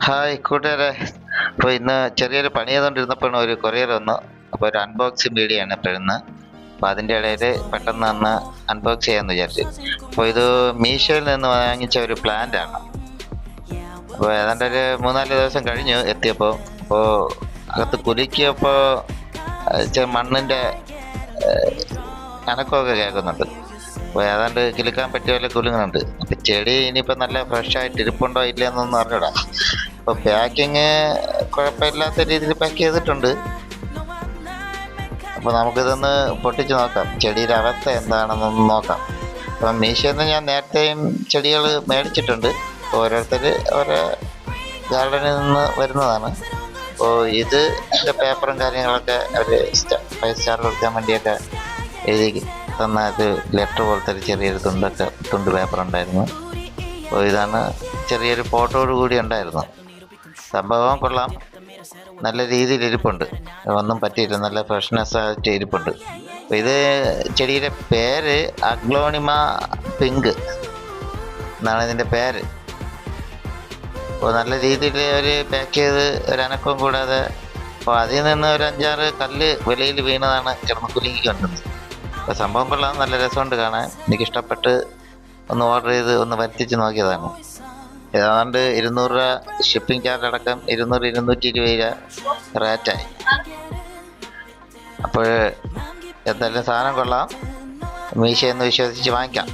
Hi കൂട്ടുകാരെ. അപ്പോൾ ഇന്ന് ചെറിയൊരു പണി ചെയ്തുകൊണ്ടിരുന്നപ്പോഴാണ് ഒരു കൊറിയർ വന്നു. അപ്പോൾ ഒരു അൺബോക്സിങ് വീഡിയോ ആണ് ഇപ്പോൾ ഇന്ന്. അപ്പോൾ അതിൻ്റെ ഇടയിൽ പെട്ടെന്ന് ഒന്ന് അൺബോക്സ് ചെയ്യാമെന്ന് വിചാരിച്ചു. അപ്പോൾ ഇത് മീഷോയിൽ നിന്ന് വാങ്ങിച്ച ഒരു പ്ലാന്റ് ആണ്. അപ്പോൾ ഏതാണ്ട് ഒരു 3-4 ദിവസം കഴിഞ്ഞു എത്തിയപ്പോൾ. അപ്പോൾ അകത്ത് കുലുക്കിയപ്പോൾ മണ്ണിൻ്റെ അനക്കമൊക്കെ കേൾക്കുന്നുണ്ട്. അപ്പോൾ ഏതാണ്ട് കിലുക്കാൻ പറ്റിയ പോലെ കുലുങ്ങുന്നുണ്ട്. അപ്പം ചെടി ഇനിയിപ്പോൾ നല്ല ഫ്രഷായിട്ട് ഇരിപ്പുണ്ടോ ഇല്ലയെന്നൊന്നും അറിഞ്ഞൂടാ. അപ്പോൾ പാക്കിങ് കുഴപ്പമില്ലാത്ത രീതിയിൽ പാക്ക് ചെയ്തിട്ടുണ്ട്. അപ്പോൾ നമുക്കിതൊന്ന് പൊട്ടിച്ച് നോക്കാം, ചെടിയുടെ അവസ്ഥ എന്താണെന്നൊന്ന് നോക്കാം. അപ്പം മീഷോയിൽ നിന്ന് ഞാൻ നേരത്തെയും ചെടികൾ മേടിച്ചിട്ടുണ്ട്. ഓരോരുത്തർ ഓരോ ഗാർഡനിൽ നിന്ന് വരുന്നതാണ്. അപ്പോൾ ഇതിൻ്റെ പേപ്പറും കാര്യങ്ങളൊക്കെ അവർ 5 സ്റ്റാർ കൊടുക്കാൻ വേണ്ടിയൊക്കെ എഴുതി തന്നത് ലെറ്റർ പോലത്തെ ഒരു ചെറിയൊരു തുണ്ട് പേപ്പർ ഉണ്ടായിരുന്നു. അപ്പോൾ ഇതാണ് ചെറിയൊരു ഫോട്ടോയോട് കൂടി ഉണ്ടായിരുന്നു. സംഭവം കൊള്ളാം, നല്ല രീതിയിൽ ഇരിപ്പുണ്ട്, ഒന്നും പറ്റിയില്ല, നല്ല ഫ്രഷ്നെസ് ആയിട്ട് ഇരിപ്പുണ്ട്. അപ്പോൾ ഇത് ചെടിയുടെ പേര് അഗ്ലോണിമ പിങ്ക് എന്നാണ് ഇതിൻ്റെ പേര്. അപ്പോൾ നല്ല രീതിയിൽ അവർ പാക്ക് ചെയ്ത് ഒരനക്കവും കൂടാതെ. അപ്പോൾ അതിൽ നിന്ന് ഒരു 5-6 കല്ല് വെളിയിൽ വീണതാണ് കിടന്ന് കുലുങ്ങി കണ്ടത്. അപ്പോൾ സംഭവം കൊള്ളാം, നല്ല രസമുണ്ട് കാണാൻ. എനിക്കിഷ്ടപ്പെട്ട് ഒന്ന് ഓർഡർ ചെയ്ത് ഒന്ന് വരുത്തിച്ച് നോക്കിയതാണ്. ഏതാണ്ട് 200 രൂപ ഷിപ്പിംഗ് ചാർജ് അടക്കം 200-220 രൂപ റേറ്റായി. അപ്പോൾ എന്തായാലും സാധനം കൊള്ളാം, മീശയെന്ന് വിശ്വസിച്ച് വാങ്ങിക്കാം.